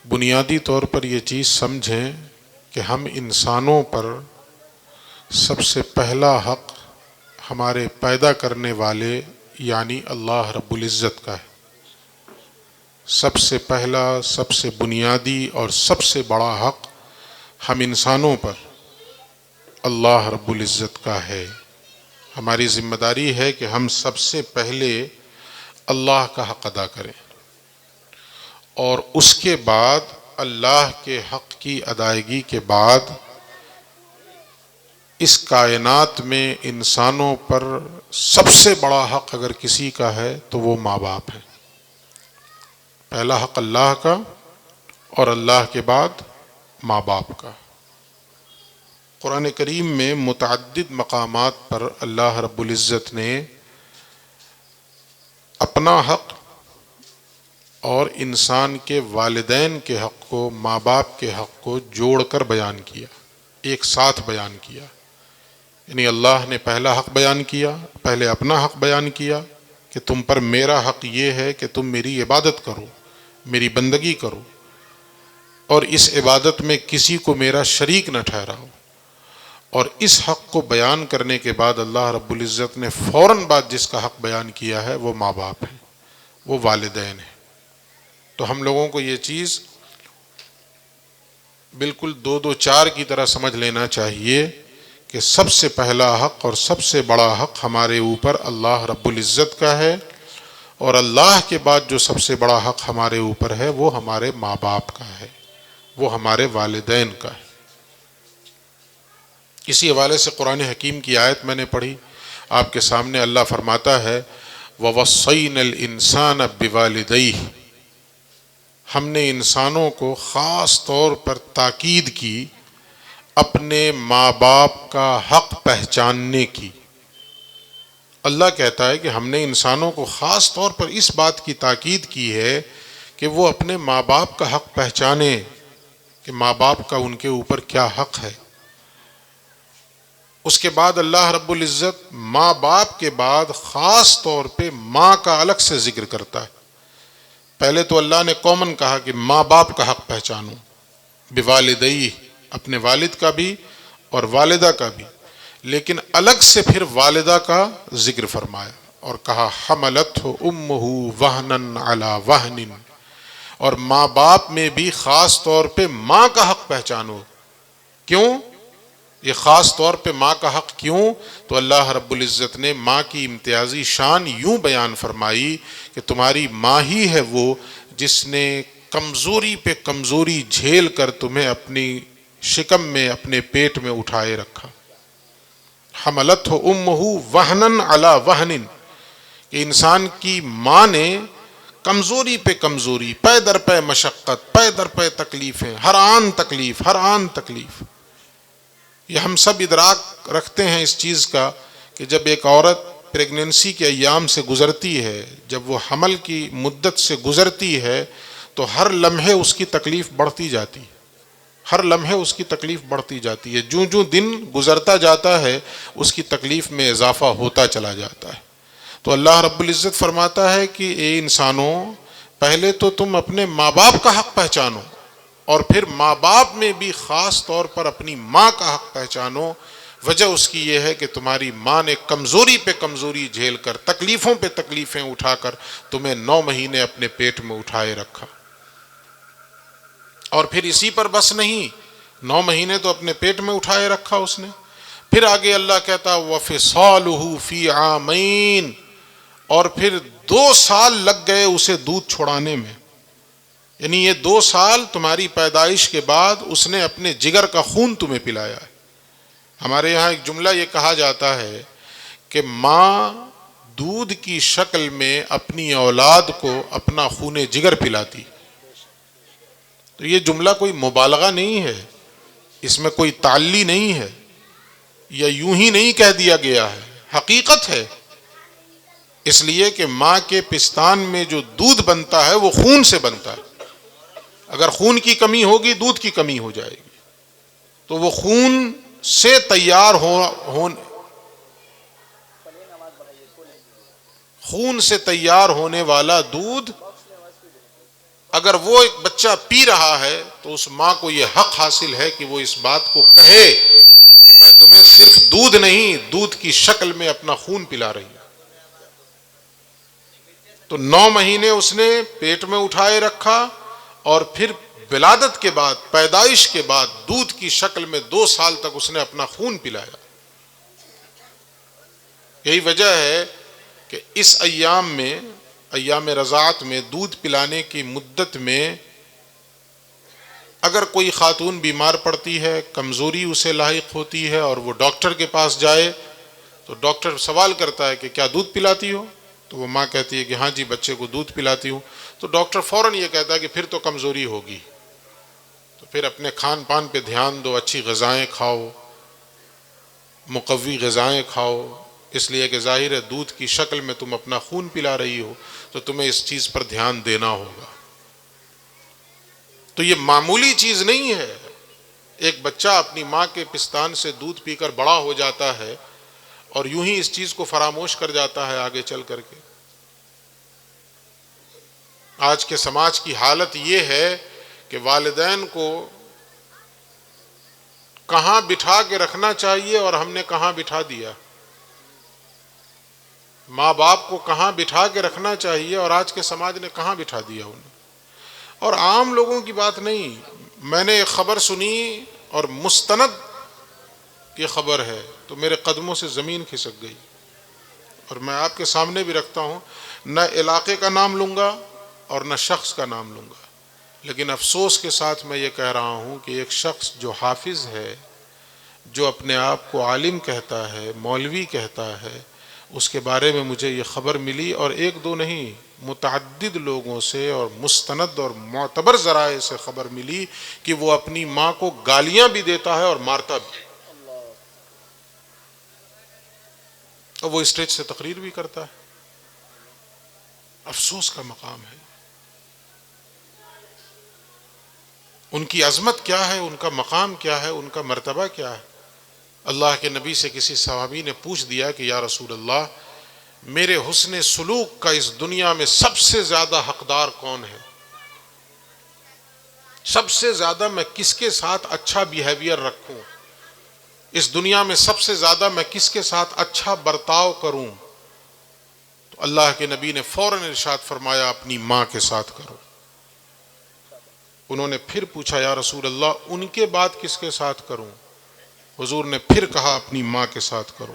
بنیادی طور پر یہ چیز سمجھیں کہ ہم انسانوں پر سب سے پہلا حق ہمارے پیدا کرنے والے یعنی اللہ رب العزت کا ہے۔ سب سے پہلا، سب سے بنیادی اور سب سے بڑا حق ہم انسانوں پر اللہ رب العزت کا ہے۔ ہماری ذمہ داری ہے کہ ہم سب سے پہلے اللہ کا حق ادا کریں، اور اس کے بعد اللہ کے حق کی ادائیگی کے بعد اس کائنات میں انسانوں پر سب سے بڑا حق اگر کسی کا ہے تو وہ ماں باپ ہے۔ پہلا حق اللہ کا، اور اللہ کے بعد ماں باپ کا۔ قرآن کریم میں متعدد مقامات پر اللہ رب العزت نے اپنا حق اور انسان کے والدین کے حق کو، ماں باپ کے حق کو جوڑ کر بیان کیا، ایک ساتھ بیان کیا۔ یعنی اللہ نے پہلا حق بیان کیا، پہلے اپنا حق بیان کیا کہ تم پر میرا حق یہ ہے کہ تم میری عبادت کرو، میری بندگی کرو، اور اس عبادت میں کسی کو میرا شریک نہ ٹھہراؤ۔ اور اس حق کو بیان کرنے کے بعد اللہ رب العزت نے فوراً بعد جس کا حق بیان کیا ہے وہ ماں باپ ہے، وہ والدین ہیں۔ تو ہم لوگوں کو یہ چیز بالکل دو دو چار کی طرح سمجھ لینا چاہیے کہ سب سے پہلا حق اور سب سے بڑا حق ہمارے اوپر اللہ رب العزت کا ہے، اور اللہ کے بعد جو سب سے بڑا حق ہمارے اوپر ہے وہ ہمارے ماں باپ کا ہے، وہ ہمارے والدین کا ہے۔ اسی حوالے سے قرآن حکیم کی آیت میں نے پڑھی آپ کے سامنے، اللہ فرماتا ہے وَوَصَّيْنَا الْإِنسَانَ بِوَالِدَيْهِ، ہم نے انسانوں کو خاص طور پر تاکید کی اپنے ماں باپ کا حق پہچاننے کی۔ اللہ کہتا ہے کہ ہم نے انسانوں کو خاص طور پر اس بات کی تاکید کی ہے کہ وہ اپنے ماں باپ کا حق پہچانے کہ ماں باپ کا ان کے اوپر کیا حق ہے۔ اس کے بعد اللہ رب العزت ماں باپ کے بعد خاص طور پہ ماں کا الگ سے ذکر کرتا ہے۔ پہلے تو اللہ نے کامن کہا کہ ماں باپ کا حق پہچانو، بوالدیہ، اپنے والد کا بھی اور والدہ کا بھی، لیکن الگ سے پھر والدہ کا ذکر فرمایا اور کہا حملتہ امہ وہنا علی وہن، اور ماں باپ میں بھی خاص طور پہ ماں کا حق پہچانو۔ کیوں یہ خاص طور پہ ماں کا حق کیوں؟ تو اللہ رب العزت نے ماں کی امتیازی شان یوں بیان فرمائی کہ تمہاری ماں ہی ہے وہ جس نے کمزوری پہ کمزوری جھیل کر تمہیں اپنی شکم میں، اپنے پیٹ میں اٹھائے رکھا۔ حملتہ امہ وہنا علی وہن، کہ انسان کی ماں نے کمزوری پہ کمزوری، پے در پے مشقت، پے در پے تکلیفیں، ہر آن تکلیف، ہر آن تکلیف۔ یہ ہم سب ادراک رکھتے ہیں اس چیز کا کہ جب ایک عورت پریگننسی کے ایام سے گزرتی ہے، جب وہ حمل کی مدت سے گزرتی ہے، تو ہر لمحے اس کی تکلیف بڑھتی جاتی ہے، ہر لمحے اس کی تکلیف بڑھتی جاتی ہے۔ جوں جوں دن گزرتا جاتا ہے اس کی تکلیف میں اضافہ ہوتا چلا جاتا ہے۔ تو اللہ رب العزت فرماتا ہے کہ اے انسانوں، پہلے تو تم اپنے ماں باپ کا حق پہچانو، اور پھر ماں باپ میں بھی خاص طور پر اپنی ماں کا حق پہچانو۔ وجہ اس کی یہ ہے کہ تمہاری ماں نے کمزوری پہ کمزوری جھیل کر، تکلیفوں پہ تکلیفیں اٹھا کر تمہیں 9 مہینے اپنے پیٹ میں اٹھائے رکھا۔ اور پھر اسی پر بس نہیں، 9 مہینے تو اپنے پیٹ میں اٹھائے رکھا اس نے، پھر آگے اللہ کہتا وَفِصَالُهُ فِي عَامَيْن، اور پھر 2 سال لگ گئے اسے دودھ چھڑانے میں۔ یعنی یہ 2 سال تمہاری پیدائش کے بعد اس نے اپنے جگر کا خون تمہیں پلایا ہے۔ ہمارے یہاں ایک جملہ یہ کہا جاتا ہے کہ ماں دودھ کی شکل میں اپنی اولاد کو اپنا خون جگر پلاتی۔ تو یہ جملہ کوئی مبالغہ نہیں ہے، اس میں کوئی تعلی نہیں ہے، یا یوں ہی نہیں کہہ دیا گیا ہے، حقیقت ہے۔ اس لیے کہ ماں کے پستان میں جو دودھ بنتا ہے وہ خون سے بنتا ہے۔ اگر خون کی کمی ہوگی دودھ کی کمی ہو جائے گی، تو وہ خون سے تیار خون سے تیار ہونے والا دودھ اگر وہ ایک بچہ پی رہا ہے تو اس ماں کو یہ حق حاصل ہے کہ وہ اس بات کو کہے کہ میں تمہیں صرف دودھ نہیں، دودھ کی شکل میں اپنا خون پلا رہی ہوں۔ تو 9 مہینے اس نے پیٹ میں اٹھائے رکھا، اور پھر ولادت کے بعد، پیدائش کے بعد دودھ کی شکل میں 2 سال تک اس نے اپنا خون پلایا۔ یہی وجہ ہے کہ اس ایام رضاعت میں، دودھ پلانے کی مدت میں، اگر کوئی خاتون بیمار پڑتی ہے، کمزوری اسے لاحق ہوتی ہے اور وہ ڈاکٹر کے پاس جائے تو ڈاکٹر سوال کرتا ہے کہ کیا دودھ پلاتی ہو؟ تو وہ ماں کہتی ہے کہ ہاں جی بچے کو دودھ پلاتی ہوں۔ تو ڈاکٹر فوراً یہ کہتا ہے کہ پھر تو کمزوری ہوگی، تو پھر اپنے کھان پان پہ دھیان دو، اچھی غذائیں کھاؤ، مقوی غذائیں کھاؤ، اس لیے کہ ظاہر ہے دودھ کی شکل میں تم اپنا خون پلا رہی ہو، تو تمہیں اس چیز پر دھیان دینا ہوگا۔ تو یہ معمولی چیز نہیں ہے۔ ایک بچہ اپنی ماں کے پستان سے دودھ پی کر بڑا ہو جاتا ہے اور یوں ہی اس چیز کو فراموش کر جاتا ہے آگے چل کر کے۔ آج کے سماج کی حالت یہ ہے کہ والدین کو کہاں بٹھا کے رکھنا چاہیے اور ہم نے کہاں بٹھا دیا، ماں باپ کو کہاں بٹھا کے رکھنا چاہیے اور آج کے سماج نے کہاں بٹھا دیا انہیں۔ اور عام لوگوں کی بات نہیں، میں نے ایک خبر سنی اور مستند یہ خبر ہے تو میرے قدموں سے زمین کھسک گئی، اور میں آپ کے سامنے بھی رکھتا ہوں، نہ علاقے کا نام لوں گا اور نہ شخص کا نام لوں گا، لیکن افسوس کے ساتھ میں یہ کہہ رہا ہوں کہ ایک شخص جو حافظ ہے، جو اپنے آپ کو عالم کہتا ہے، مولوی کہتا ہے، اس کے بارے میں مجھے یہ خبر ملی، اور ایک دو نہیں، متعدد لوگوں سے اور مستند اور معتبر ذرائع سے خبر ملی کہ وہ اپنی ماں کو گالیاں بھی دیتا ہے اور مارتا بھی، اور وہ اسٹیج سے تقریر بھی کرتا ہے۔ افسوس کا مقام ہے۔ ان کی عظمت کیا ہے، ان کا مقام کیا ہے، ان کا مرتبہ کیا ہے۔ اللہ کے نبی سے کسی صحابی نے پوچھ دیا کہ یا رسول اللہ، میرے حسن سلوک کا اس دنیا میں سب سے زیادہ حقدار کون ہے؟ سب سے زیادہ میں کس کے ساتھ اچھا بیہیویئر رکھوں؟ اس دنیا میں سب سے زیادہ میں کس کے ساتھ اچھا برتاؤ کروں؟ تو اللہ کے نبی نے فوراً ارشاد فرمایا اپنی ماں کے ساتھ کرو۔ انہوں نے پھر پوچھا یا رسول اللہ ان کے بعد کس کے ساتھ کروں؟ حضور نے پھر کہا اپنی ماں کے ساتھ کرو۔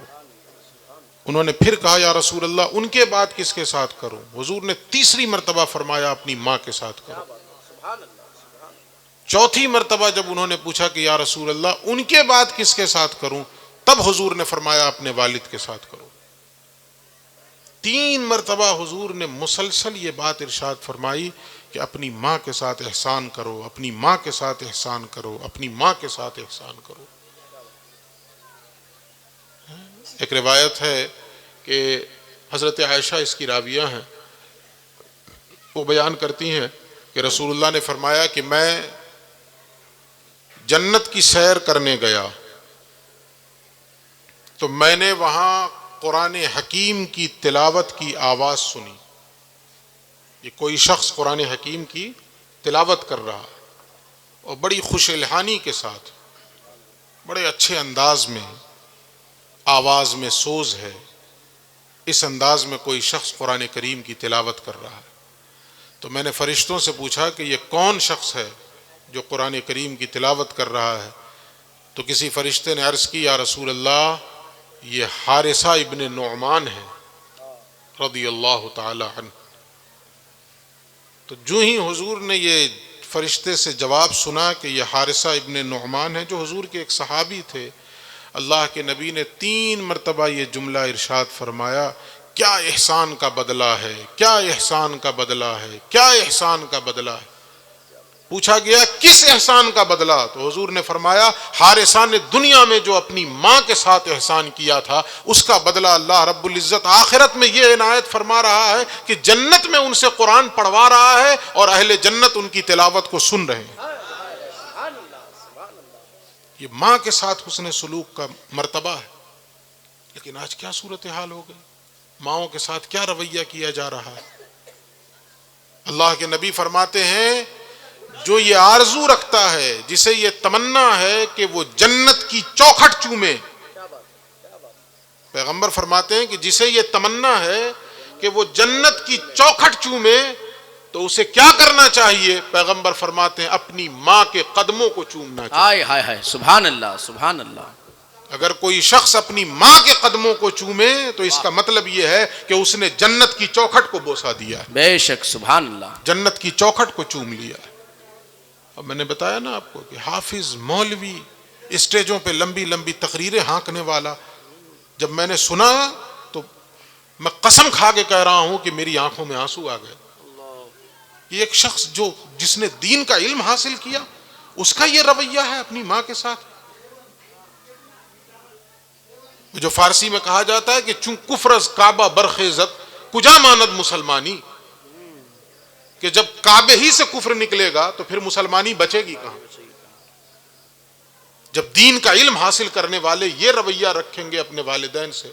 انہوں نے پھر کہا یا رسول اللہ ان کے بعد کس کے ساتھ کروں؟ حضور نے تیسری مرتبہ فرمایا اپنی ماں کے ساتھ کرو۔ چوتھی مرتبہ جب انہوں نے پوچھا کہ یا رسول اللہ ان کے بعد کس کے ساتھ کروں، تب حضور نے فرمایا اپنے والد کے ساتھ کرو۔ 3 مرتبہ حضور نے مسلسل یہ بات ارشاد فرمائی کہ اپنی ماں کے ساتھ احسان کرو، اپنی ماں کے ساتھ احسان کرو، اپنی ماں کے ساتھ احسان کرو۔ ایک روایت ہے کہ حضرت عائشہ اس کی راویہ ہیں، وہ بیان کرتی ہیں کہ رسول اللہ نے فرمایا کہ میں جنت کی سیر کرنے گیا تو میں نے وہاں قرآن حکیم کی تلاوت کی آواز سنی۔ یہ کوئی شخص قرآن حکیم کی تلاوت کر رہا اور بڑی خوش الحانی کے ساتھ، بڑے اچھے انداز میں، آواز میں سوز ہے، اس انداز میں کوئی شخص قرآن کریم کی تلاوت کر رہا ہے۔ تو میں نے فرشتوں سے پوچھا کہ یہ کون شخص ہے جو قرآن کریم کی تلاوت کر رہا ہے؟ تو کسی فرشتے نے عرض کی یا رسول اللہ یہ حارثہ ابن نعمان ہے رضی اللہ تعالی عنہ۔ تو جو ہی حضور نے یہ فرشتے سے جواب سنا کہ یہ حارثہ ابن نعمان ہے، جو حضور کے ایک صحابی تھے، اللہ کے نبی نے 3 مرتبہ یہ جملہ ارشاد فرمایا، کیا احسان کا بدلہ ہے، کیا احسان کا بدلہ ہے، کیا احسان کا بدلہ ہے۔ پوچھا گیا کس احسان کا بدلہ؟ تو حضور نے فرمایا حارثہ نے دنیا میں جو اپنی ماں کے ساتھ احسان کیا تھا اس کا بدلہ اللہ رب العزت آخرت میں یہ عنایت فرما رہا ہے کہ جنت میں ان سے قرآن پڑھوا رہا ہے اور اہل جنت ان کی تلاوت کو سن رہے ہیں۔ یہ ماں کے ساتھ حسن سلوک کا مرتبہ ہے، لیکن آج کیا صورتحال ہو گئی، ماؤں کے ساتھ کیا رویہ کیا جا رہا ہے۔ اللہ کے نبی فرماتے ہیں جو یہ آرزو رکھتا ہے، جسے یہ تمنا ہے کہ وہ جنت کی چوکھٹ چومے، پیغمبر فرماتے ہیں کہ جسے یہ تمنا ہے کہ وہ جنت کی چوکھٹ چومے تو اسے کیا کرنا چاہیے؟ پیغمبر فرماتے ہیں اپنی ماں کے قدموں کو چومنا چاہیے۔ ہائے ہائے ہائے، سبحان اللہ سبحان اللہ۔ اگر کوئی شخص اپنی ماں کے قدموں کو چومے تو اس کا مطلب یہ ہے کہ اس نے جنت کی چوکھٹ کو بوسا دیا، بے شک سبحان اللہ۔ جنت کی چوکھٹ کو چوم لیا۔ اب میں نے بتایا نا آپ کو کہ حافظ، مولوی، اسٹیجوں پہ لمبی لمبی تقریریں ہانکنے والا، جب میں نے سنا تو میں قسم کھا کے کہہ رہا ہوں کہ میری آنکھوں میں آنسو آ گئے۔ یہ ایک شخص جس نے دین کا علم حاصل کیا، اس کا یہ رویہ ہے اپنی ماں کے ساتھ۔ جو فارسی میں کہا جاتا ہے کہ چون کفر از کعبہ برخیزت کجا ماند مسلمانی، کہ جب کعبے ہی سے کفر نکلے گا تو پھر مسلمانی بچے گی کہاں؟ جب دین کا علم حاصل کرنے والے یہ رویہ رکھیں گے اپنے والدین سے۔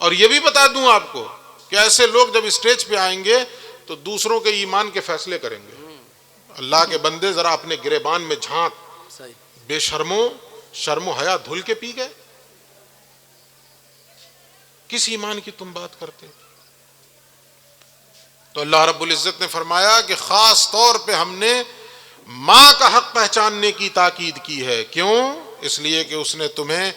اور یہ بھی بتا دوں آپ کو کہ ایسے لوگ جب اسٹیج پہ آئیں گے تو دوسروں کے ایمان کے فیصلے کریں گے۔ اللہ کے بندے ذرا اپنے گریبان میں جھانک، بے شرموں، شرم و حیا دھل کے پی گئے؟ کس ایمان کی تم بات کرتے؟ تو اللہ رب العزت نے فرمایا کہ خاص طور پہ ہم نے ماں کا حق پہچاننے کی تاکید کی ہے۔ کیوں؟ اس لیے کہ اس نے تمہیں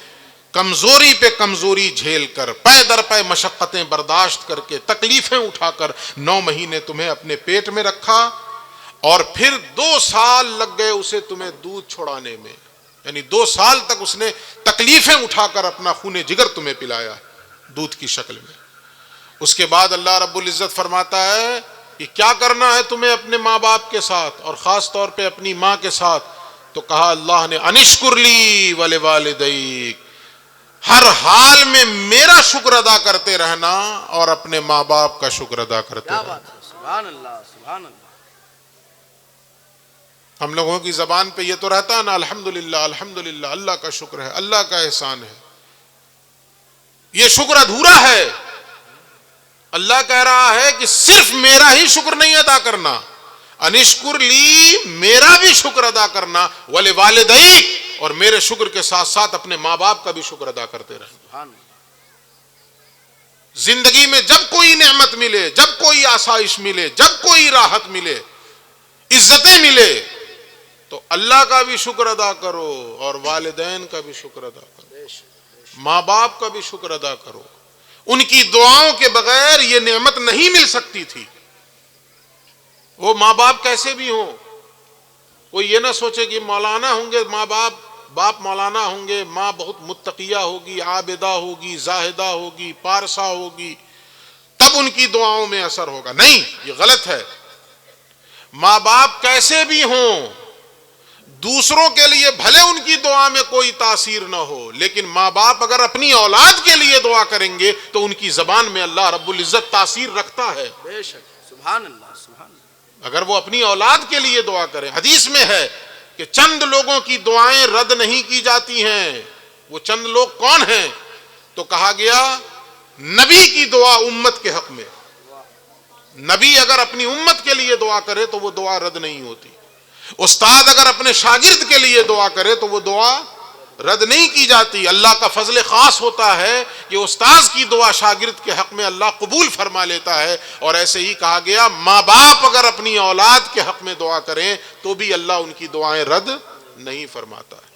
کمزوری پہ کمزوری جھیل کر، پے در پے مشقتیں برداشت کر کے، تکلیفیں اٹھا کر 9 مہینے تمہیں اپنے پیٹ میں رکھا، اور پھر 2 سال لگ گئے اسے تمہیں دودھ چھوڑانے میں، یعنی 2 سال تک اس نے تکلیفیں اٹھا کر اپنا خون جگر تمہیں پلایا دودھ کی شکل میں۔ اس کے بعد اللہ رب العزت فرماتا ہے کہ کیا کرنا ہے تمہیں اپنے ماں باپ کے ساتھ، اور خاص طور پہ اپنی ماں کے ساتھ؟ تو کہا اللہ نے انشکر لی ولوالدیک، ہر حال میں میرا شکر ادا کرتے رہنا اور اپنے ماں باپ کا شکر ادا کرتے کیا رہنا۔ بات ہے، سبحان اللہ سبحان اللہ۔ ہم لوگوں کی زبان پہ یہ تو رہتا ہے نا، الحمدللہ الحمدللہ، اللہ کا شکر ہے، اللہ کا احسان ہے۔ یہ شکر ادھورا ہے۔ اللہ کہہ رہا ہے کہ صرف میرا ہی شکر نہیں ادا کرنا، انشکر لی، میرا بھی شکر ادا کرنا، ولوالدیک، اور میرے شکر کے ساتھ ساتھ اپنے ماں باپ کا بھی شکر ادا کرتے رہنا۔ سبحان اللہ۔ زندگی میں جب کوئی نعمت ملے، جب کوئی آسائش ملے، جب کوئی راحت ملے، عزتیں ملے، تو اللہ کا بھی شکر ادا کرو اور والدین کا بھی شکر ادا کرو، ماں باپ کا بھی شکر ادا کرو۔ ان کی دعاؤں کے بغیر یہ نعمت نہیں مل سکتی تھی۔ وہ ماں باپ کیسے بھی ہوں، کوئی یہ نہ سوچے کہ مولانا ہوں گے ماں باپ مولانا ہوں گے، ماں بہت متقیہ ہوگی، عابدہ ہوگی، زاہدہ ہوگی، پارسا ہوگی، تب ان کی دعاؤں میں اثر ہوگا۔ نہیں، یہ غلط ہے۔ ماں باپ کیسے بھی ہوں، دوسروں کے لیے بھلے ان کی دعا میں کوئی تاثیر نہ ہو، لیکن ماں باپ اگر اپنی اولاد کے لیے دعا کریں گے تو ان کی زبان میں اللہ رب العزت تاثیر رکھتا ہے۔ بے شک سبحان اللہ سبحان اللہ۔ اگر وہ اپنی اولاد کے لیے دعا کریں، حدیث میں ہے کہ چند لوگوں کی دعائیں رد نہیں کی جاتی ہیں۔ وہ چند لوگ کون ہیں؟ تو کہا گیا نبی کی دعا امت کے حق میں۔ نبی اگر اپنی امت کے لیے دعا کرے تو وہ دعا رد نہیں ہوتی۔ استاد اگر اپنے شاگرد کے لیے دعا کرے تو وہ دعا رد نہیں کی جاتی۔ اللہ کا فضل خاص ہوتا ہے کہ استاذ کی دعا شاگرد کے حق میں اللہ قبول فرما لیتا ہے، اور ایسے ہی کہا گیا ماں باپ اگر اپنی اولاد کے حق میں دعا کریں تو بھی اللہ ان کی دعائیں رد نہیں فرماتا ہے۔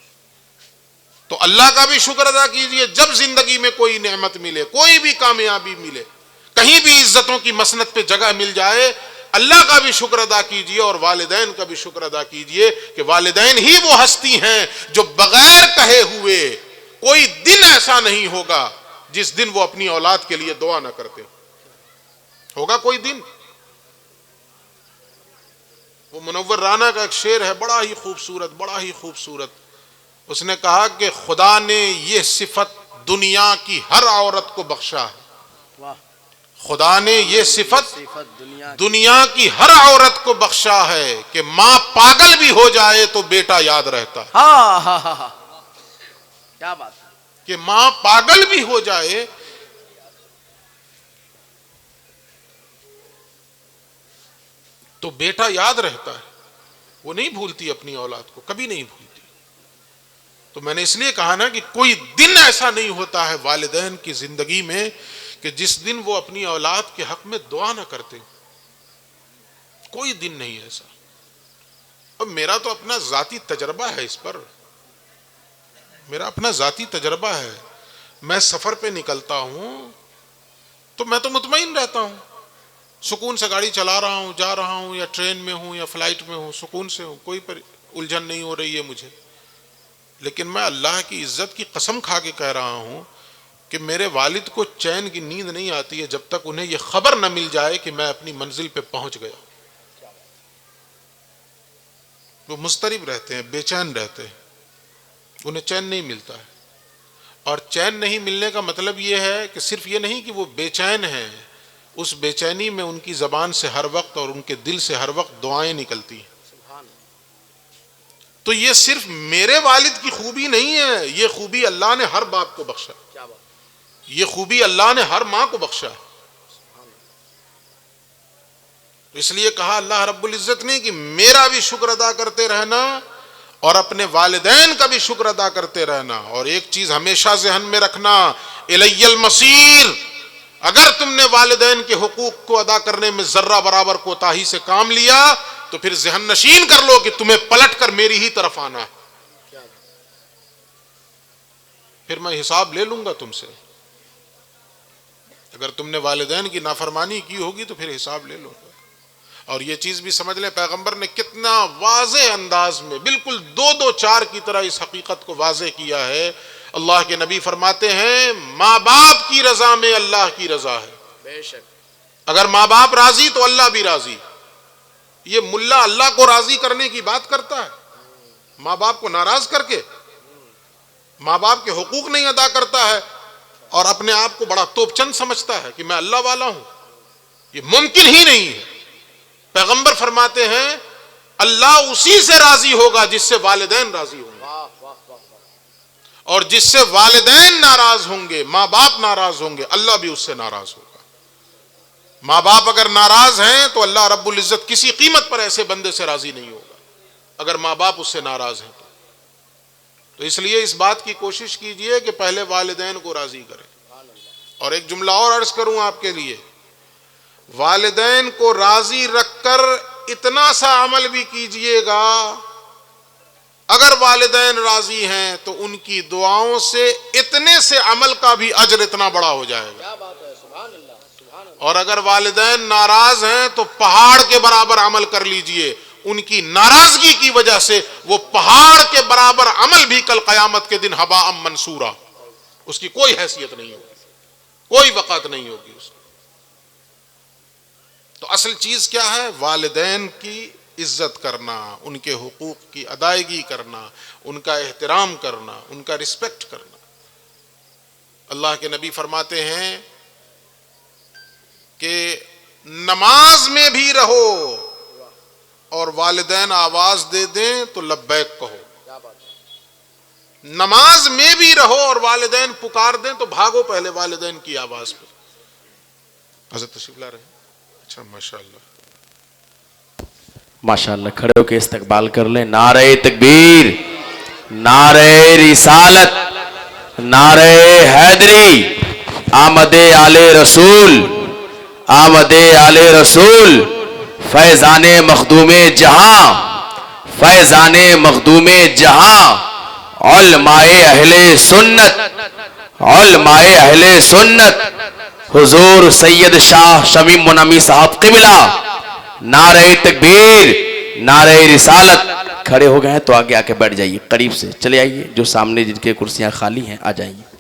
تو اللہ کا بھی شکر ادا کیجئے جب زندگی میں کوئی نعمت ملے، کوئی بھی کامیابی ملے، کہیں بھی عزتوں کی مسند پہ جگہ مل جائے، اللہ کا بھی شکر ادا کیجئے اور والدین کا بھی شکر ادا کیجئے کہ والدین ہی وہ ہستی ہیں جو بغیر کہے ہوئے کوئی دن ایسا نہیں ہوگا جس دن وہ اپنی اولاد کے لیے دعا نہ کرتے ہوگا کوئی دن۔ وہ منور رانا کا ایک شعر ہے بڑا ہی خوبصورت، بڑا ہی خوبصورت۔ اس نے کہا کہ خدا نے یہ صفت دنیا کی ہر عورت کو بخشا ہے، واہ، خدا نے یہ صفت دنیا دنیا کی ہر عورت کو بخشا ہے کہ ماں پاگل بھی ہو جائے تو بیٹا یاد رہتا ہے۔ ہاں ہاں ہاں ہاں، کیا بات ہے۔ کہ ماں پاگل بھی ہو جائے تو بیٹا یاد رہتا ہے، وہ نہیں بھولتی اپنی اولاد کو، کبھی نہیں بھولتی. تو میں نے اس لیے کہا نا کہ کوئی دن ایسا نہیں ہوتا ہے والدین کی زندگی میں کہ جس دن وہ اپنی اولاد کے حق میں دعا نہ کرتے. کوئی دن نہیں ایسا. اب میرا تو اپنا ذاتی تجربہ ہے اس پر، میرا اپنا ذاتی تجربہ ہے. میں سفر پہ نکلتا ہوں تو میں تو مطمئن رہتا ہوں، سکون سے گاڑی چلا رہا ہوں، جا رہا ہوں، یا ٹرین میں ہوں یا فلائٹ میں ہوں، سکون سے ہوں، کوئی الجھن نہیں ہو رہی ہے مجھے. لیکن میں اللہ کی عزت کی قسم کھا کے کہہ رہا ہوں کہ میرے والد کو چین کی نیند نہیں آتی ہے جب تک انہیں یہ خبر نہ مل جائے کہ میں اپنی منزل پہ پہنچ گیا. وہ مضطرب رہتے ہیں، بے چین رہتے ہیں، انہیں چین نہیں ملتا ہے. اور چین نہیں ملنے کا مطلب یہ ہے کہ صرف یہ نہیں کہ وہ بے چین ہیں، اس بے چینی میں ان کی زبان سے ہر وقت اور ان کے دل سے ہر وقت دعائیں نکلتی ہیں. تو یہ صرف میرے والد کی خوبی نہیں ہے، یہ خوبی اللہ نے ہر باپ کو بخشا، یہ خوبی اللہ نے ہر ماں کو بخشا. اس لیے کہا اللہ رب العزت نے کہ میرا بھی شکر ادا کرتے رہنا اور اپنے والدین کا بھی شکر ادا کرتے رہنا. اور ایک چیز ہمیشہ ذہن میں رکھنا، الی المصیر، اگر تم نے والدین کے حقوق کو ادا کرنے میں ذرہ برابر کوتاہی سے کام لیا تو پھر ذہن نشین کر لو کہ تمہیں پلٹ کر میری ہی طرف آنا ہے، پھر میں حساب لے لوں گا تم سے. اگر تم نے والدین کی نافرمانی کی ہوگی تو پھر حساب لے لوں گا. اور یہ چیز بھی سمجھ لیں پیغمبر نے کتنا واضح انداز میں بالکل 2-2-4 کی طرح اس حقیقت کو واضح کیا ہے. اللہ کے نبی فرماتے ہیں ماں باپ کی رضا میں اللہ کی رضا ہے. بے شک. اگر ماں باپ راضی تو اللہ بھی راضی. یہ ملا اللہ کو راضی کرنے کی بات کرتا ہے، ماں باپ کو ناراض کر کے ماں باپ کے حقوق نہیں ادا کرتا ہے اور اپنے آپ کو بڑا توپ چند سمجھتا ہے کہ میں اللہ والا ہوں. یہ ممکن ہی نہیں ہے. پیغمبر فرماتے ہیں اللہ اسی سے راضی ہوگا جس سے والدین راضی ہوں گے، اور جس سے والدین ناراض ہوں گے، ماں باپ ناراض ہوں گے، اللہ بھی اس سے ناراض ہوگا. ماں باپ اگر ناراض ہیں تو اللہ رب العزت کسی قیمت پر ایسے بندے سے راضی نہیں ہوگا اگر ماں باپ اس سے ناراض ہیں تو اس لیے اس بات کی کوشش کیجئے کہ پہلے والدین کو راضی کریں. اور ایک جملہ اور عرض کروں آپ کے لیے، والدین کو راضی رکھ کر اتنا سا عمل بھی کیجئے گا، اگر والدین راضی ہیں تو ان کی دعاؤں سے اتنے سے عمل کا بھی اجر اتنا بڑا ہو جائے گا. اور اگر والدین ناراض ہیں تو پہاڑ کے برابر عمل کر لیجئے، ان کی ناراضگی کی وجہ سے وہ پہاڑ کے برابر عمل بھی کل قیامت کے دن ہباء منصورا، اس کی کوئی حیثیت نہیں ہوگی، کوئی وقعت نہیں ہوگی اس کی. تو اصل چیز کیا ہے؟ والدین کی عزت کرنا، ان کے حقوق کی ادائیگی کرنا، ان کا احترام کرنا، ان کا رسپیکٹ کرنا. اللہ کے نبی فرماتے ہیں کہ نماز میں بھی رہو اور والدین آواز دے دیں تو لبیک کہو. نماز میں بھی رہو اور والدین پکار دیں تو بھاگو پہلے والدین کی آواز پہ. حضرت تشریف لا رہے ہیں؟ اچھا ماشاءاللہ ماشاءاللہ. کھڑے ہو کے استقبال کر لیں. نعرہ تکبیر، نعرہ رسالت، نعرہ حیدری، آمد آل رسول، آمد آل رسول، فیضان مخدوم جہاں، فیضان مخدوم جہاں، علماء اہل سنت، علماء اہل سنت، حضور سید شاہ شمیم منامی صاحب قبلہ. نعرہ تکبیر، نعرہ رسالت. کھڑے ہو گئے ہیں تو آگے آ کے بیٹھ جائیے، قریب سے چلے آئیے، جو سامنے جن کے کرسیاں خالی ہیں آ جائیے.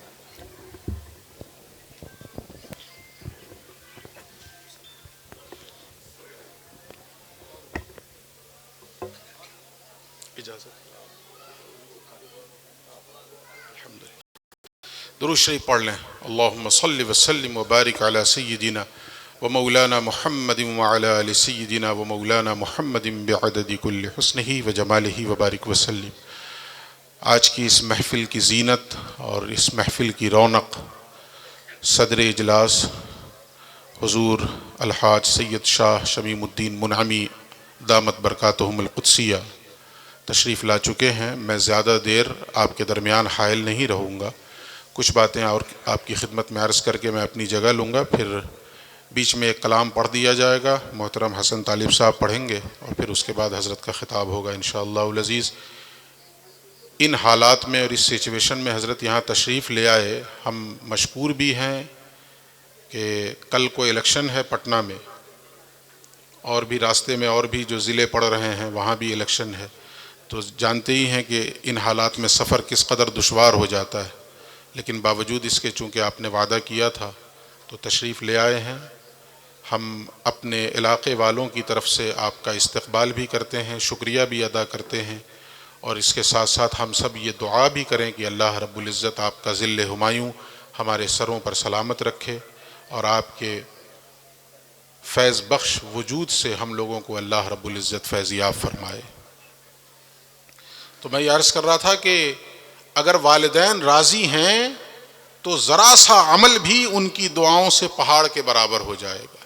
درود شریف پڑھ لیں. اللہم صلی وسلم وبارک علی سیدنا ومولانا محمد وعلی آل سیدنا ومولانا محمد بعدد کل حسنہ وجمالہ وبارک وسلم. آج کی اس محفل کی زینت اور اس محفل کی رونق صدر اجلاس حضور الحاج سید شاہ شمیم الدین منعمی دامت برکاتہم القدسیہ تشریف لا چکے ہیں. میں زیادہ دیر آپ کے درمیان حائل نہیں رہوں گا. کچھ باتیں اور آپ کی خدمت میں عرض کر کے میں اپنی جگہ لوں گا. پھر بیچ میں ایک کلام پڑھ دیا جائے گا, محترم حسن طالب صاحب پڑھیں گے, اور پھر اس کے بعد حضرت کا خطاب ہوگا انشاءاللہ العزیز. ان حالات میں اور اس سچویشن میں حضرت یہاں تشریف لے آئے. ہم مشکور بھی ہیں کہ کل کو الیکشن ہے پٹنہ میں, اور بھی راستے میں اور بھی جو ضلع پڑ رہے ہیں وہاں بھی الیکشن ہے. تو جانتے ہی ہیں کہ ان حالات میں سفر کس قدر دشوار ہو جاتا ہے, لیکن باوجود اس کے چونکہ آپ نے وعدہ کیا تھا تو تشریف لے آئے ہیں. ہم اپنے علاقے والوں کی طرف سے آپ کا استقبال بھی کرتے ہیں, شکریہ بھی ادا کرتے ہیں, اور اس کے ساتھ ساتھ ہم سب یہ دعا بھی کریں کہ اللہ رب العزت آپ کا ظل ہمایوں ہمارے سروں پر سلامت رکھے, اور آپ کے فیض بخش وجود سے ہم لوگوں کو اللہ رب العزت فیض یاب فرمائے. تو میں یہ عرض کر رہا تھا کہ اگر والدین راضی ہیں تو ذرا سا عمل بھی ان کی دعاؤں سے پہاڑ کے برابر ہو جائے گا,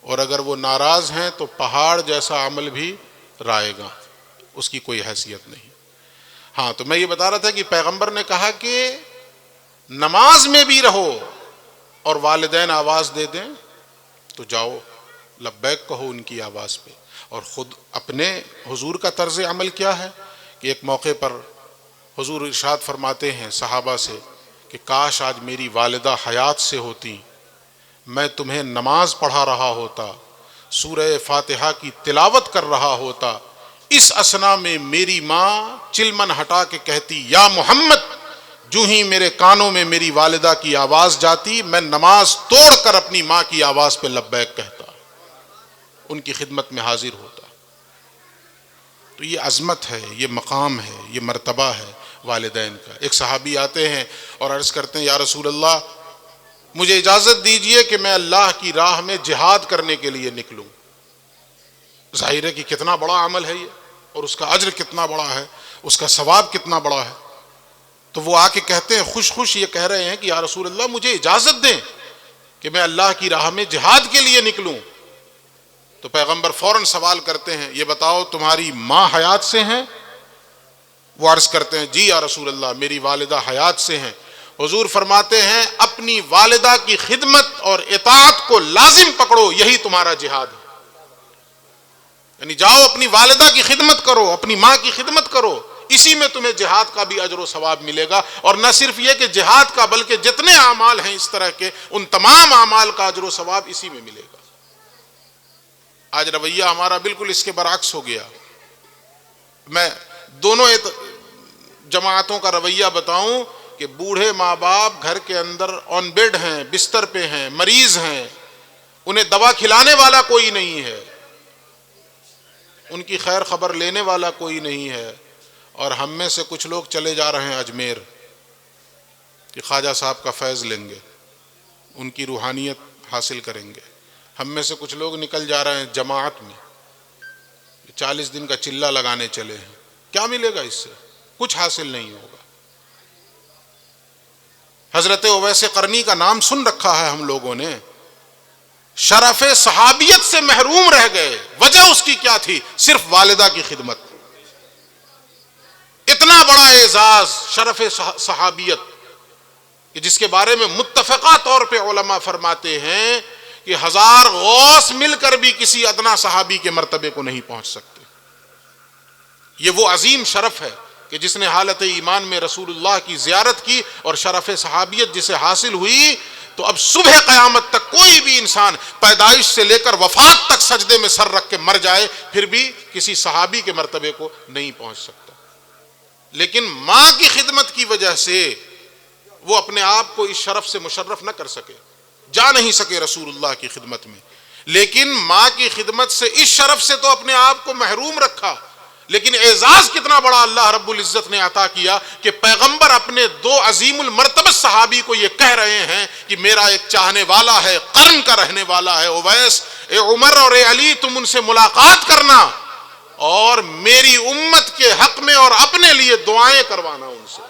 اور اگر وہ ناراض ہیں تو پہاڑ جیسا عمل بھی رائے گا, اس کی کوئی حیثیت نہیں. ہاں, تو میں یہ بتا رہا تھا کہ پیغمبر نے کہا کہ نماز میں بھی رہو اور والدین آواز دے دیں تو جاؤ لبیک کہو ان کی آواز پہ. اور خود اپنے حضور کا طرز عمل کیا ہے کہ ایک موقع پر حضور ارشاد فرماتے ہیں صحابہ سے کہ کاش آج میری والدہ حیات سے ہوتی, میں تمہیں نماز پڑھا رہا ہوتا, سورہ فاتحہ کی تلاوت کر رہا ہوتا, اس اثنا میں میری ماں چلمن ہٹا کے کہتی یا محمد, جو ہی میرے کانوں میں میری والدہ کی آواز جاتی میں نماز توڑ کر اپنی ماں کی آواز پہ لبیک کہتا, ان کی خدمت میں حاضر ہوتا. تو یہ عظمت ہے, یہ مقام ہے, یہ مرتبہ ہے والدین کا. ایک صحابی آتے ہیں اور عرض کرتے ہیں یا رسول اللہ مجھے اجازت دیجئے کہ میں اللہ کی راہ میں جہاد کرنے کے لیے نکلوں. ظاہر ہے کہ کتنا بڑا عمل ہے یہ, اور اس کا اجر کتنا بڑا ہے, اس کا ثواب کتنا بڑا ہے. تو وہ آ کے کہتے ہیں خوش خوش یہ کہہ رہے ہیں کہ یا رسول اللہ مجھے اجازت دیں کہ میں اللہ کی راہ میں جہاد کے لیے نکلوں. تو پیغمبر فوراً سوال کرتے ہیں یہ بتاؤ تمہاری ماں حیات سے ہیں؟ وہ عرض کرتے ہیں جی یا رسول اللہ میری والدہ حیات سے ہیں. حضور فرماتے ہیں اپنی والدہ کی خدمت اور اطاعت کو لازم پکڑو, یہی تمہارا جہاد ہے. یعنی جاؤ اپنی والدہ کی خدمت کرو, اپنی ماں کی خدمت کرو, اسی میں تمہیں جہاد کا بھی اجر و ثواب ملے گا. اور نہ صرف یہ کہ جہاد کا بلکہ جتنے اعمال ہیں اس طرح کے ان تمام اعمال کا اجر و ثواب اسی میں ملے گا. آج رویہ ہمارا بالکل اس کے برعکس ہو گیا. میں دونوں جماعتوں کا رویہ بتاؤں کہ بوڑھے ماں باپ گھر کے اندر آن بیڈ ہیں, بستر پہ ہیں, مریض ہیں, انہیں دوا کھلانے والا کوئی نہیں ہے, ان کی خیر خبر لینے والا کوئی نہیں ہے, اور ہم میں سے کچھ لوگ چلے جا رہے ہیں اجمیر کہ خواجہ صاحب کا فیض لیں گے, ان کی روحانیت حاصل کریں گے. ہم میں سے کچھ لوگ نکل جا رہے ہیں جماعت میں 40 دن کا چلہ لگانے چلے ہیں. کیا ملے گا اس سے؟ کچھ حاصل نہیں ہوگا. حضرت اویس قرنی کا نام سن رکھا ہے ہم لوگوں نے, شرف صحابیت سے محروم رہ گئے. وجہ اس کی کیا تھی؟ صرف والدہ کی خدمت. اتنا بڑا اعزاز شرف صحابیت کہ جس کے بارے میں متفقہ طور پہ علماء فرماتے ہیں کہ 1000 غوث مل کر بھی کسی ادنا صحابی کے مرتبے کو نہیں پہنچ سکتے. یہ وہ عظیم شرف ہے کہ جس نے حالت ایمان میں رسول اللہ کی زیارت کی, اور شرف صحابیت جسے حاصل ہوئی تو اب صبح قیامت تک کوئی بھی انسان پیدائش سے لے کر وفات تک سجدے میں سر رکھ کے مر جائے پھر بھی کسی صحابی کے مرتبے کو نہیں پہنچ سکتا. لیکن ماں کی خدمت کی وجہ سے وہ اپنے آپ کو اس شرف سے مشرف نہ کر سکے, جا نہیں سکے رسول اللہ کی خدمت میں. لیکن ماں کی خدمت سے اس شرف سے تو اپنے آپ کو محروم رکھا. لیکن اعزاز کتنا بڑا اللہ رب العزت نے عطا کیا کہ پیغمبر اپنے 2 عظیم المرتبہ صحابی کو یہ کہہ رہے ہیں کہ میرا ایک چاہنے والا ہے, قرن کا رہنے والا ہے اویس, اے عمر اور اے علی تم ان سے ملاقات کرنا اور میری امت کے حق میں اور اپنے لیے دعائیں کروانا ان سے.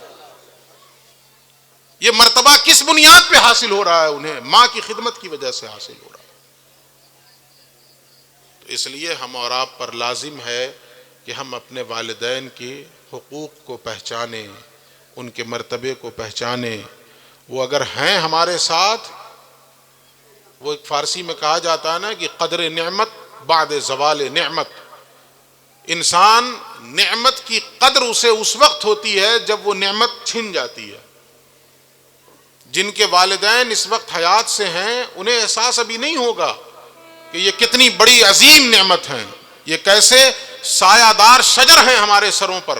یہ مرتبہ کس بنیاد پہ حاصل ہو رہا ہے انہیں؟ ماں کی خدمت کی وجہ سے حاصل ہو رہا ہے. تو اس لیے ہم اور آپ پر لازم ہے کہ ہم اپنے والدین کے حقوق کو پہچانیں، ان کے مرتبے کو پہچانیں. وہ اگر ہیں ہمارے ساتھ، وہ ایک فارسی میں کہا جاتا ہے نا کہ قدر نعمت بعد زوال نعمت. انسان نعمت کی قدر اسے اس وقت ہوتی ہے جب وہ نعمت چھن جاتی ہے. جن کے والدین اس وقت حیات سے ہیں انہیں احساس ابھی نہیں ہوگا کہ یہ کتنی بڑی عظیم نعمت ہیں، یہ کیسے سایہ دار شجر ہیں ہمارے سروں پر،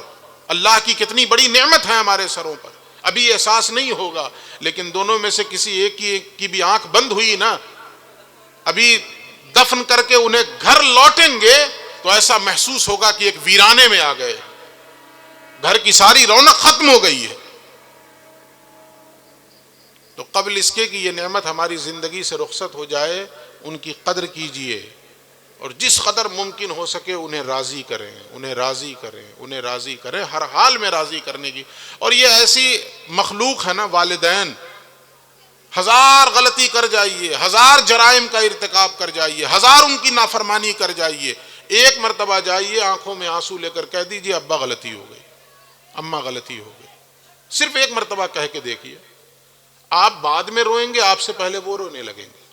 اللہ کی کتنی بڑی نعمت ہے ہمارے سروں پر. ابھی احساس نہیں ہوگا. لیکن دونوں میں سے کسی ایک کی بھی آنکھ بند ہوئی نا، ابھی دفن کر کے انہیں گھر لوٹیں گے تو ایسا محسوس ہوگا کہ ایک ویرانے میں آ گئے، گھر کی ساری رونق ختم ہو گئی ہے. تو قبل اس کے کہ یہ نعمت ہماری زندگی سے رخصت ہو جائے، ان کی قدر کیجئے، اور جس قدر ممکن ہو سکے انہیں راضی کریں، انہیں راضی کریں، انہیں راضی کریں، ہر حال میں راضی کرنے کی. اور یہ ایسی مخلوق ہے نا والدین، ہزار غلطی کر جائیے، ہزار جرائم کا ارتکاب کر جائیے، ہزار ان کی نافرمانی کر جائیے، ایک مرتبہ جائیے آنکھوں میں آنسو لے کر کہہ دیجئے ابا غلطی ہو گئی، اماں غلطی ہو گئی. صرف ایک مرتبہ کہہ کے دیکھیے، آپ بعد میں روئیں گے، آپ سے پہلے وہ رونے لگیں گے.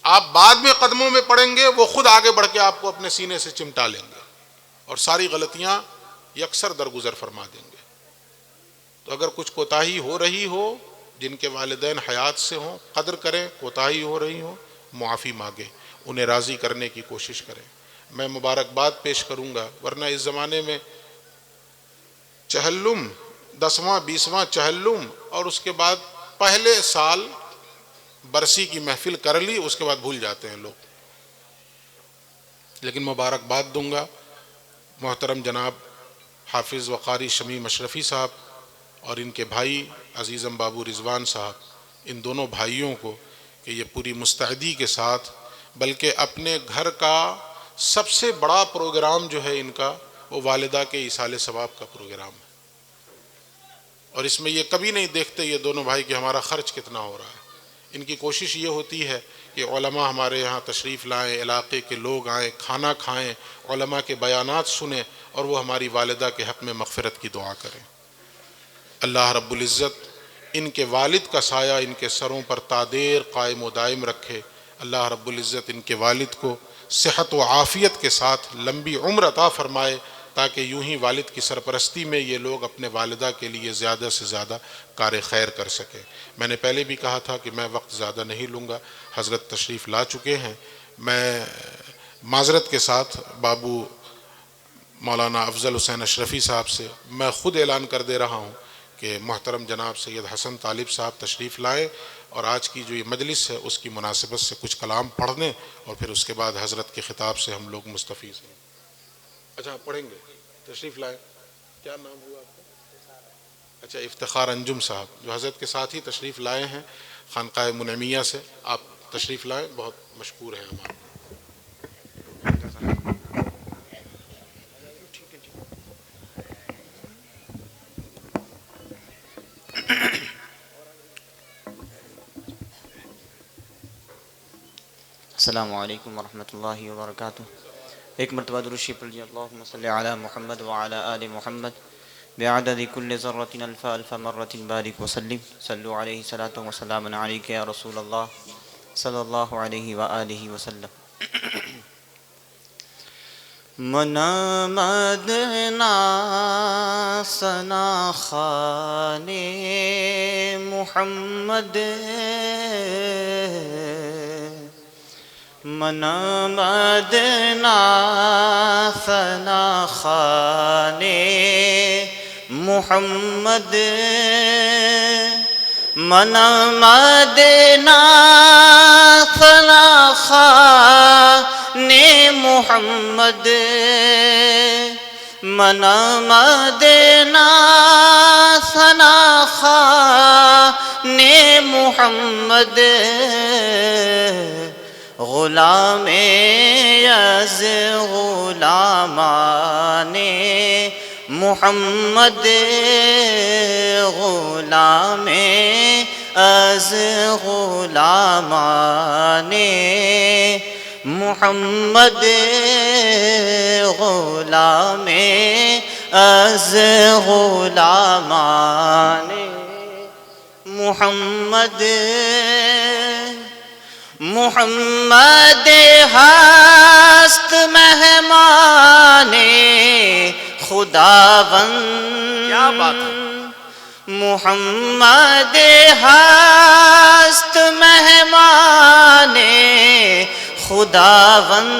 آپ بعد میں قدموں میں پڑیں گے، وہ خود آگے بڑھ کے آپ کو اپنے سینے سے چمٹا لیں گے اور ساری غلطیاں یکسر درگزر فرما دیں گے. تو اگر کچھ کوتاہی ہو رہی ہو، جن کے والدین حیات سے ہوں، قدر کریں. کوتاہی ہو رہی ہو، معافی مانگیں، انہیں راضی کرنے کی کوشش کریں. میں مبارکباد پیش کروں گا، ورنہ اس زمانے میں چہلم، 10واں 20واں چہلم، اور اس کے بعد پہلے سال برسی کی محفل کر لی، اس کے بعد بھول جاتے ہیں لوگ. لیکن مبارکباد دوں گا محترم جناب حافظ وقاری شمیم اشرفی صاحب اور ان کے بھائی عزیزم بابو رضوان صاحب، ان دونوں بھائیوں کو کہ یہ پوری مستعدی کے ساتھ، بلکہ اپنے گھر کا سب سے بڑا پروگرام جو ہے ان کا، وہ والدہ کے ایصال ثواب کا پروگرام ہے. اور اس میں یہ کبھی نہیں دیکھتے یہ دونوں بھائی کہ ہمارا خرچ کتنا ہو رہا ہے. ان کی کوشش یہ ہوتی ہے کہ علماء ہمارے یہاں تشریف لائیں، علاقے کے لوگ آئیں، کھانا کھائیں، علماء کے بیانات سنیں، اور وہ ہماری والدہ کے حق میں مغفرت کی دعا کریں. اللہ رب العزت ان کے والد کا سایہ ان کے سروں پر تادیر قائم و دائم رکھے. اللہ رب العزت ان کے والد کو صحت و عافیت کے ساتھ لمبی عمر عطا فرمائے، تاکہ یوں ہی والد کی سرپرستی میں یہ لوگ اپنے والدہ کے لیے زیادہ سے زیادہ کار خیر کر سکیں. میں نے پہلے بھی کہا تھا کہ میں وقت زیادہ نہیں لوں گا، حضرت تشریف لا چکے ہیں. میں معذرت کے ساتھ بابو مولانا افضل حسین اشرفی صاحب سے میں خود اعلان کر دے رہا ہوں کہ محترم جناب سید حسن طالب صاحب تشریف لائیں، اور آج کی جو یہ مجلس ہے اس کی مناسبت سے کچھ کلام پڑھ دیں، اور پھر اس کے بعد حضرت کے خطاب سے ہم لوگ مستفیض ہیں. اچھا پڑھیں گے، تشریف لائیں. کیا نام ہوا آپ کا؟ اچھا افتخار انجم صاحب، جو حضرت کے ساتھ ہی تشریف لائے ہیں خانقاہ منعمیہ سے. آپ تشریف لائیں، بہت مشکور ہیں ہمارے. السلام علیکم ورحمۃ اللہ وبرکاتہ. ایک مرتبہ درود شریف پڑھیے. اللہم صلی علی محمد وعلی آل محمد بعدد کل ذرۃ الف الف مرۃ بارک وسلم. صلوا علیہ صلاۃ و سلام علیک یا رسول اللہ صلی اللہ علیہ وآلہ وسلم. منا مدینہ ثنا خان محمد، منا مدینہ ثنا خان محمد، منا مدینہ ثنا خان محمد، منا مدینہ ثنا خان محمد، غلام از غلامان محمد، غلام از غلامان محمد غلام از غلامان محمد محمد ہست مہمان خداوند کیا بات ہے محمد ہست مہمان خداوند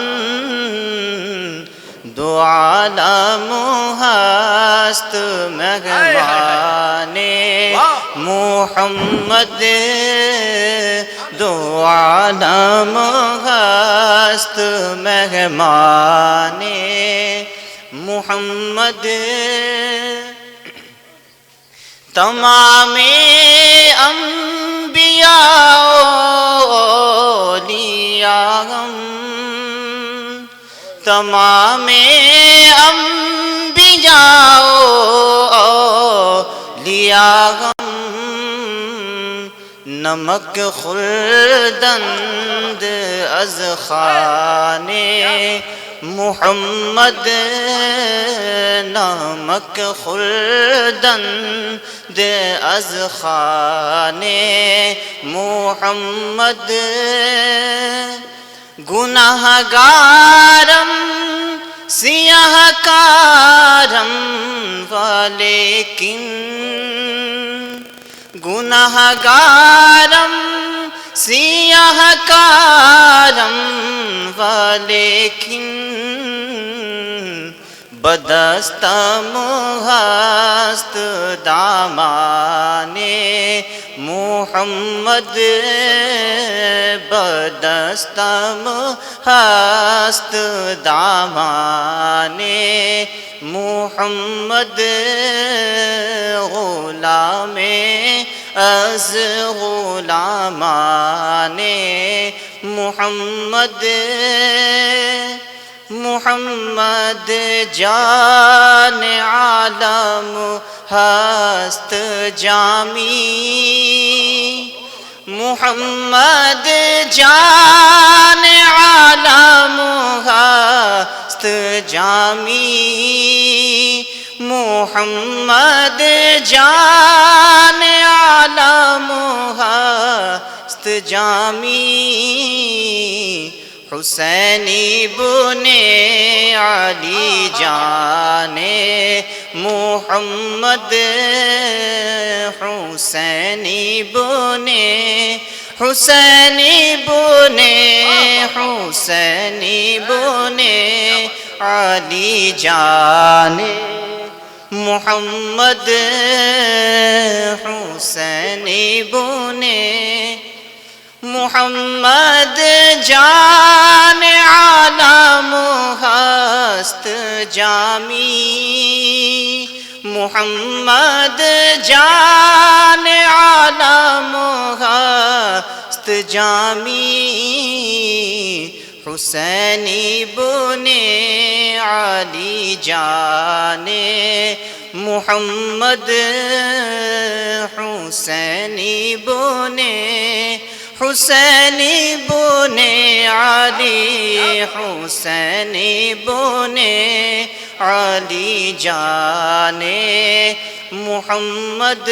دو عالم ہست مہمان محمد دو عالم ہست مہمان محمد تمام انبیاء اولیاء تمام انبیاء اولیاء نمک خوردند از خوان محمد نمک خوردند از خوان محمد گناہ گارم سیاہ کارم ولیکن گناہ گارم سیاہ کارم ولیکن بدستم ہست دامان محمد بدستم ہست دامان محمد غلام از غلامان محمد محمد جان عالم ہست جامی محمد جان عالم ہست جامی محمد جان عالم ہست جامی حسینی بن علی جان محمد حسینی بن علی جان محمد حسینی بن محمد جان عالم ہست جامی محمد جان عالم ہست جامی حسینی بن علی جان محمد حسینی بن علی حسینی بن علی جان محمد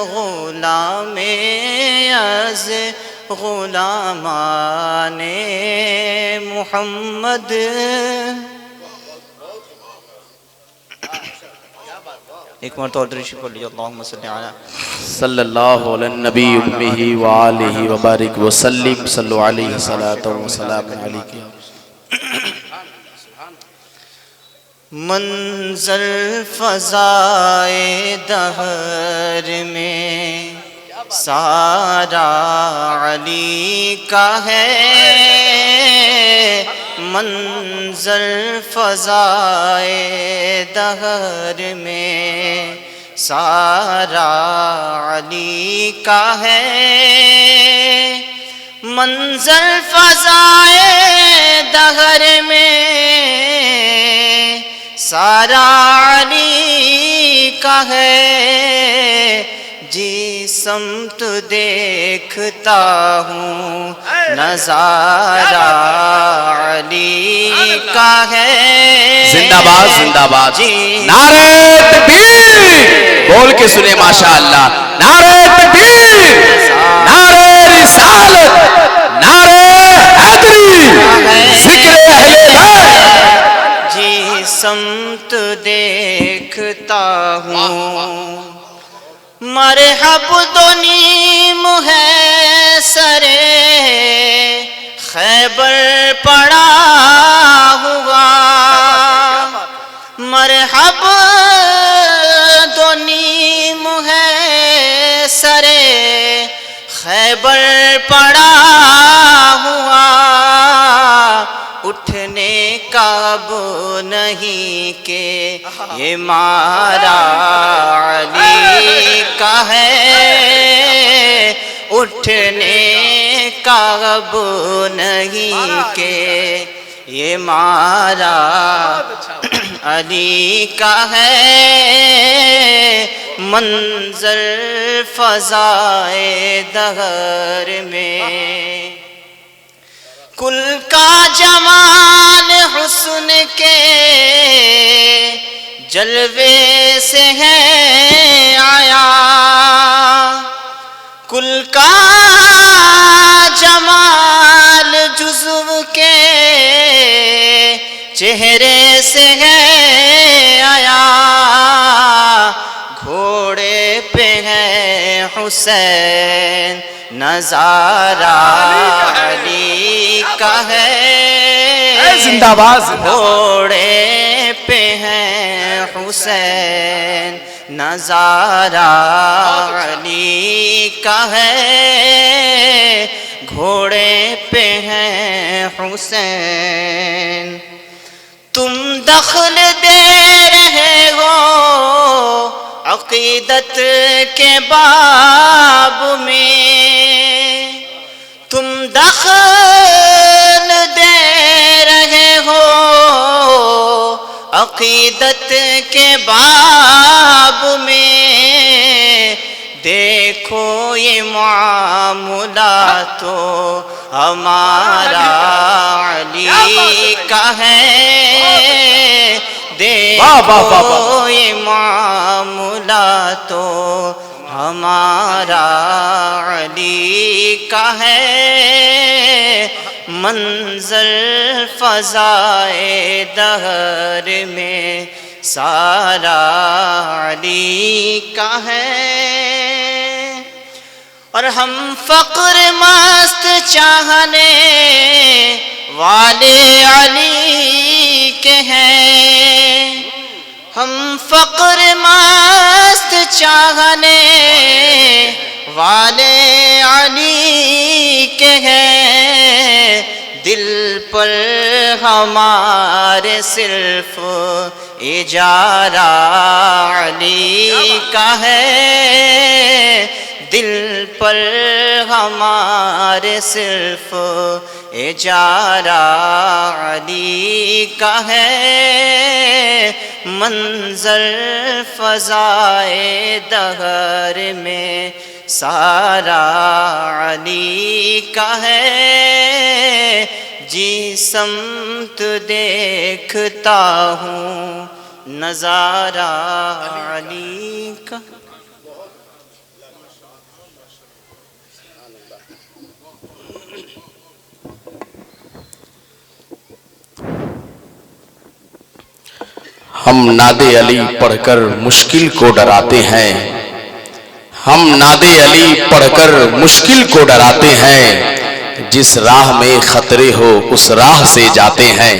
غلام از غلامان محمد ایک مرتبہ درود شریف پڑھ لیجیے اللہم صلی علی صلی اللہ علی النبی امہ وآلہ وبارک وسلم صلو علیہ صلاۃ و سلام علیہ منظر فضائے دہر میں سارا علی کا ہے منظر فضائے دہر میں سارا علی کا ہے منظر فضائے دہر میں سارا علی کا ہے جی سمت دیکھتا ہوں نظارہ علی کا ہے. زندہ باد زندہ باد. جی نعرہ تکبیر بول کے سنے ماشاء اللہ. نعرہ تکبیر، نعرہ رسالت، نعرہ حیدری، ذکر اہل بیت. جی سمت دیکھتا ہوں مرحب دو نیم ہے سرے خیبر پڑا ہوا. مرحب دو نیم ہے سرے خیبر پڑا ہوا. اٹھنے کا اب نہیں کہ یہ مارا علی کا ہے. اٹھنے کا اب نہیں کہ یہ مارا علی کا ہے. منظر فضائے دہر میں کل کا جمال حسن کے جلوے سے ہے آیا. کل کا جمال جزو کے چہرے سے ہے آیا. گھوڑے پہ ہے حسین نظارہ علی کا ہے. زندہ باد. گھوڑے پہ ہے حسین نظارہ علی کا ہے. گھوڑے پہ ہے حسین. تم دخل دے رہے ہو عقیدت کے باب میں. تم دخل دے رہے ہو عقیدت کے باب میں. دیکھو یہ معاملہ تو ہمارا علی کا ہے. دیکھو یہ معاملہ تو ہمارا علی کا ہے. منظر فضائے دہر میں سارا علی کا ہے. اور ہم فقر مست چاہنے والے علی کے ہیں. ہم فقر مست چاہنے والے علی کے ہیں. دل پر ہمارے صرف اجارہ علی کا ہے. دل پر ہمارے صرف اجارہ علی کا ہے. منظر فضائے دہر میں سارا علی کا ہے. جی سمت دیکھتا ہوں نظارہ علی کا. ہم ناد علی پڑھ کر مشکل کو ڈراتے ہیں. ہم ناد علی پڑھ کر مشکل کو ڈراتے ہیں. جس راہ میں خطرے ہو اس راہ سے جاتے ہیں.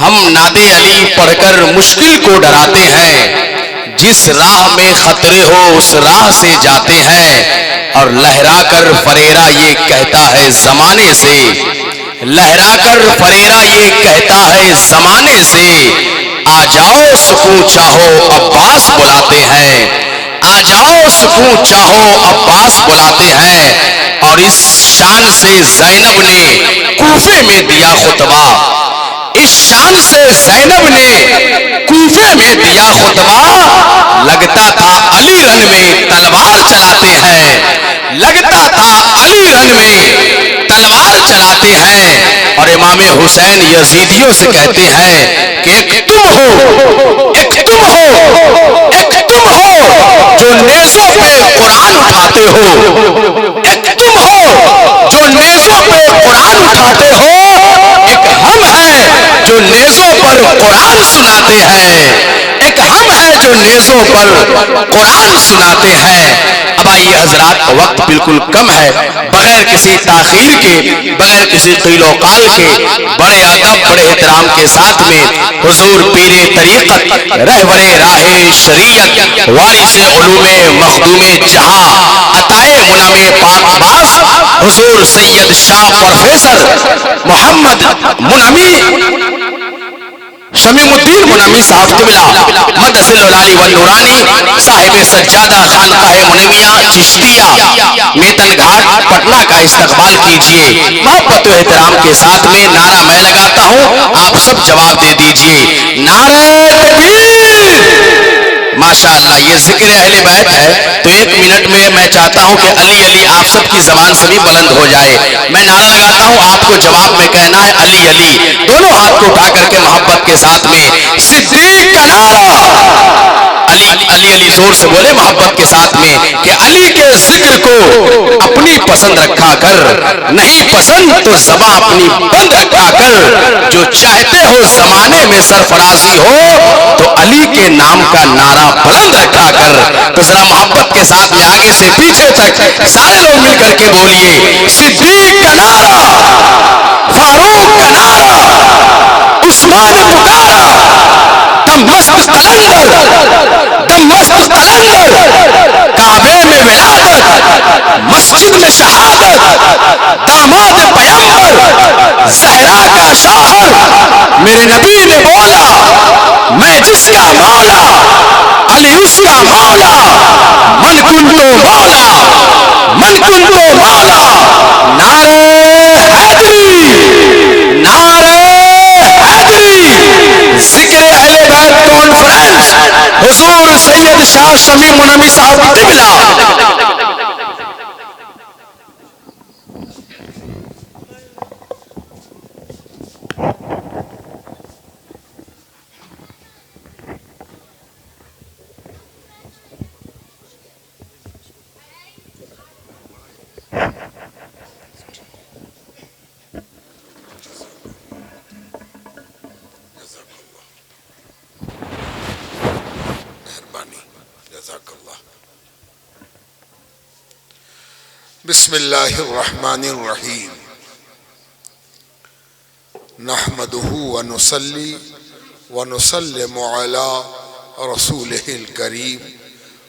ہم ناد علی پڑھ کر مشکل کو ڈراتے ہیں. جس راہ میں خطرے ہو اس راہ سے جاتے ہیں. اور لہرا کر فریرا یہ کہتا ہے زمانے سے. لہرا کر فریرا یہ کہتا ہے زمانے سے. آ جاؤ سکون چاہو عباس بلاتے ہیں. آ جاؤ سکون چاہو عباس بلاتے ہیں. اور اس شان سے زینب نے کوفے میں دیا خطبہ. اس شان سے زینب نے کوفے میں دیا خطبہ. لگتا تھا علی رن میں تلوار چلاتے ہیں، لگتا تھا علی رن میں تلوار چلاتے ہیں، اور امام حسین یزیدیوں سے کہتے ہیں کہ ایک تم ہو، ایک تم ہو، ایک تم ہو جو نیزوں پہ قرآن اٹھاتے ہو، ایک تم ہو جو نیزوں پہ قرآن اٹھاتے ہو، ایک ہم ہیں جو نیزوں پر قرآن سناتے ہیں، ایک ہم ہیں جو نیزوں پر قرآن سناتے ہیں۔ اب آئیے حضرات، وقت بالکل کم ہے، بغیر کسی تاخیر کے، بغیر کسی قیل و قال کے، بڑے ادب بڑے احترام کے ساتھ میں حضور پیر طریقت، رہبر راہ شریعت، وارث علوم مخدوم جہاں، عطائے منعم پاک باز، حضور سید شاہ پروفیسر محمد منعمی شمیم الدین منعمی صاحب قبلہ مدثر العلی والنورانی صاحب سجادہ خانقاہ منعمیہ چشتیہ میتن گھاٹ پٹنہ کا استقبال کیجئے۔ محبت و احترام کے ساتھ میں نعرہ میں لگاتا ہوں، آپ سب جواب دے دیجئے، نعرہ تکبیر۔ ماشاءاللہ، یہ ذکر اہل بیت ہے تو ایک منٹ میں چاہتا ہوں کہ علی علی آپ سب کی زبان سے بھی بلند ہو جائے۔ میں نعرہ لگاتا ہوں، آپ کو جواب میں کہنا ہے علی علی، دونوں ہاتھ کو اٹھا کر کے محبت کے ساتھ میں صدیق کا نعرہ، علی علی علی زور سے بولے محبت کے ساتھ میں کہ علی کے ذکر کو اپنی پسند رکھا کر، نہیں پسند تو زباں اپنی بند رکھا کر، جو چاہتے ہو زمانے میں سرفرازی ہو تو علی کے نام کا نعرہ بلند رکھا کر۔ تو ذرا محبت کے ساتھ میں آگے سے پیچھے تک سارے لوگ مل کر کے بولیے، صدیق کا نعرہ، فاروق کا نعرہ، عثمان پکارا، دمشق قلندر، دمشق قلندر، کعبے میں ولادت، مسجد میں شہادت، داماد پیغمبر، زہرا کا شوہر، میرے نبی نے بولا میں جس کا مولا، علی اس کا مولا، من کنتو مولا، من کنتو مولا، نعرہ حیدری، نعرہ حیدری۔ ذکر اہل بیت کانفرنس، حضور سید شاہ شمیم منعمی صاحب قبلہ۔ بسم اللہ الرحمن الرحیم، نحمدہ ونصلی ونسلم علی رسولہ الکریم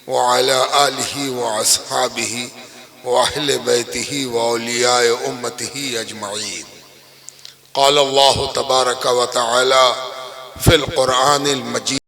وعلی آلہ واصحابہ واہل بیتہ واولیاء امتہ اجمعین۔ قال اللہ تبارک و تعالی فی القرآن المجید